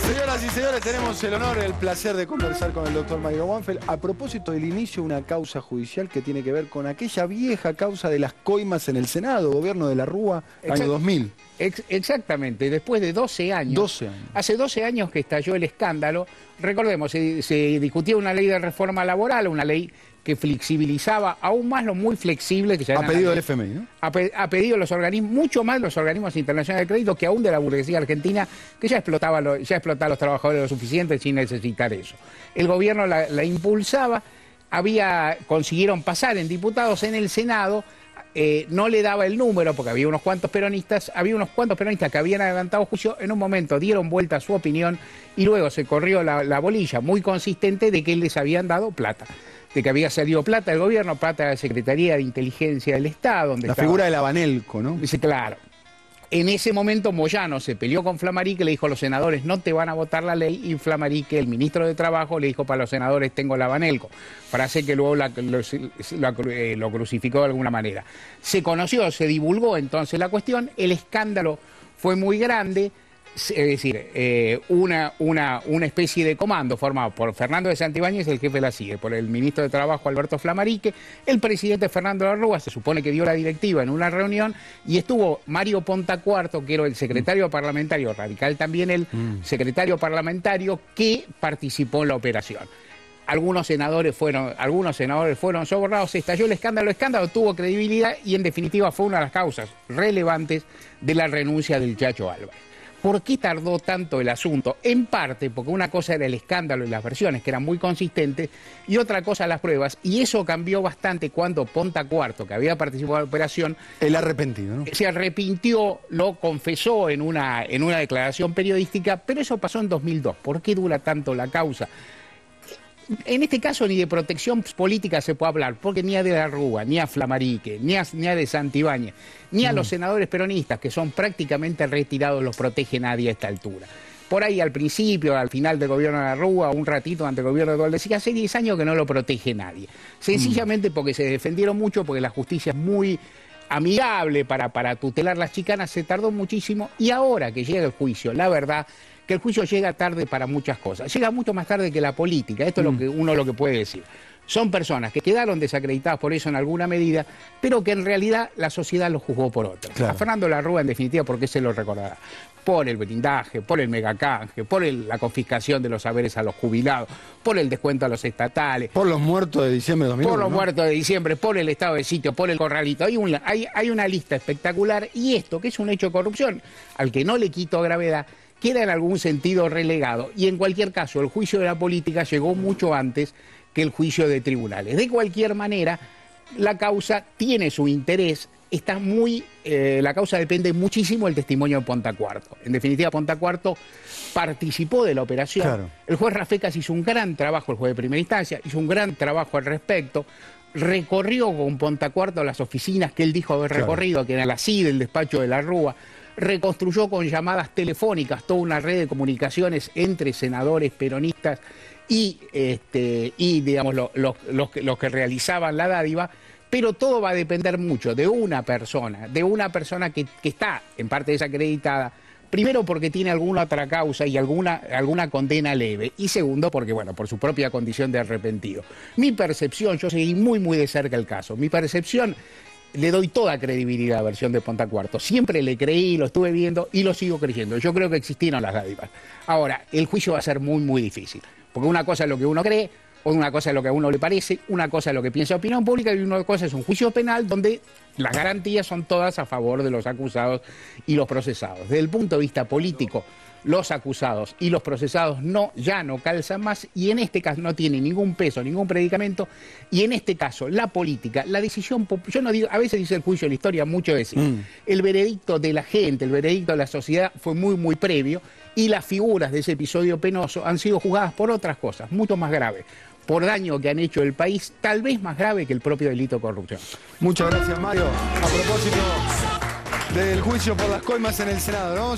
Señoras y señores, tenemos el honor, el placer de conversar con el doctor Mario Wanfeld a propósito del inicio de una causa judicial que tiene que ver con aquella vieja causa de las coimas en el Senado, gobierno de la Rúa, año 2000. Exactamente, después de 12 años. 12 años. Hace 12 años que estalló el escándalo. Recordemos, se discutía una ley de reforma laboral, una ley que flexibilizaba aún más lo muy flexible que ya A pedido del FMI, ¿no? a pedido de los organismos, mucho más los organismos internacionales de crédito que aún de la burguesía argentina, que ya explotaba a los trabajadores lo suficiente sin necesitar eso. El gobierno la impulsaba, consiguieron pasar en diputados, en el Senado. No le daba el número porque había unos cuantos peronistas que habían adelantado juicio, en un momento dieron vuelta a su opinión y luego se corrió la bolilla muy consistente de que les habían dado plata, de que había salido plata del gobierno, plata de la Secretaría de Inteligencia del Estado. Donde la figura de la Banelco, ¿no? Dice, claro. En ese momento Moyano se peleó con Flammarique, le dijo a los senadores no te van a votar la ley, y Flammarique, el ministro de Trabajo, le dijo para los senadores tengo la Banelco, frase que luego lo crucificó de alguna manera. Se conoció, se divulgó entonces la cuestión, el escándalo fue muy grande. Es decir, una especie de comando formado por Fernando de Santibáñez, el jefe de la CIDE, por el ministro de Trabajo Alberto Flammarique, el presidente Fernando de la Rúa, se supone que dio la directiva en una reunión, y estuvo Mario Pontacuarto, que era el secretario parlamentario, radical también el secretario parlamentario, que participó en la operación. Algunos senadores fueron sobornados, se estalló el escándalo tuvo credibilidad y en definitiva fue una de las causas relevantes de la renuncia del Chacho Álvarez. ¿Por qué tardó tanto el asunto? En parte porque una cosa era el escándalo y las versiones, que eran muy consistentes, y otra cosa las pruebas, y eso cambió bastante cuando Pontacuarto, que había participado en la operación... El arrepentido, ¿no? Se arrepintió, lo confesó en una declaración periodística, pero eso pasó en 2002. ¿Por qué dura tanto la causa? En este caso ni de protección política se puede hablar, porque ni a De la Rúa, ni a Flammarique, ni a de Santibáñez, ni a los senadores peronistas, que son prácticamente retirados, los protege nadie a esta altura. Por ahí al principio, al final del gobierno de la Rúa, un ratito ante el gobierno de Dualde, hace 10 años que no lo protege nadie. Sencillamente porque se defendieron mucho, porque la justicia es muy amigable para tutelar las chicanas, se tardó muchísimo, y ahora que llega el juicio, la verdad que el juicio llega tarde para muchas cosas, llega mucho más tarde que la política, esto es lo que puede decir. Son personas que quedaron desacreditadas por eso en alguna medida, pero que en realidad la sociedad los juzgó por otras. Claro. A Fernando de la Rúa, en definitiva, porque se lo recordará, por el blindaje, por el megacanje, por la confiscación de los saberes a los jubilados, por el descuento a los estatales. Por los muertos de diciembre de 2001. Por los ¿no? muertos de diciembre, por el estado de sitio, por el corralito. Hay una lista espectacular, y esto, que es un hecho de corrupción, al que no le quito gravedad, queda en algún sentido relegado. Y en cualquier caso, el juicio de la política llegó mucho antes que el juicio de tribunales. De cualquier manera, la causa tiene su interés, la causa depende muchísimo del testimonio de Pontacuarto. En definitiva, Pontacuarto participó de la operación. Claro. El juez Rafecas hizo un gran trabajo, el juez de primera instancia, hizo un gran trabajo al respecto. Recorrió con Pontacuarto las oficinas que él dijo haber recorrido, que era la CIDE, el despacho de la Rúa. Reconstruyó con llamadas telefónicas toda una red de comunicaciones entre senadores peronistas y digamos, los que realizaban la dádiva, pero todo va a depender mucho de una persona que está en parte desacreditada, primero porque tiene alguna otra causa y alguna condena leve, y segundo porque, bueno, por su propia condición de arrepentido. Mi percepción, yo seguí muy de cerca el caso, mi percepción, le doy toda credibilidad a la versión de Pontacuarto. Siempre le creí, lo estuve viendo y lo sigo creyendo. Yo creo que existieron las dádivas. Ahora, el juicio va a ser muy difícil. Porque una cosa es lo que uno cree, una cosa es lo que a uno le parece, una cosa es lo que piensa la opinión pública, y una cosa es un juicio penal donde las garantías son todas a favor de los acusados y los procesados. Desde el punto de vista político, los acusados y los procesados ya no calzan más, y en este caso no tiene ningún peso, ningún predicamento, y en este caso la política, la decisión, yo no digo, a veces dice el juicio de la historia, mucho decir, el veredicto de la gente, el veredicto de la sociedad fue muy previo, y las figuras de ese episodio penoso han sido juzgadas por otras cosas, mucho más graves, por daño que han hecho al país, tal vez más grave que el propio delito de corrupción. Muchas gracias, Mario. A propósito del juicio por las coimas en el Senado, ¿no?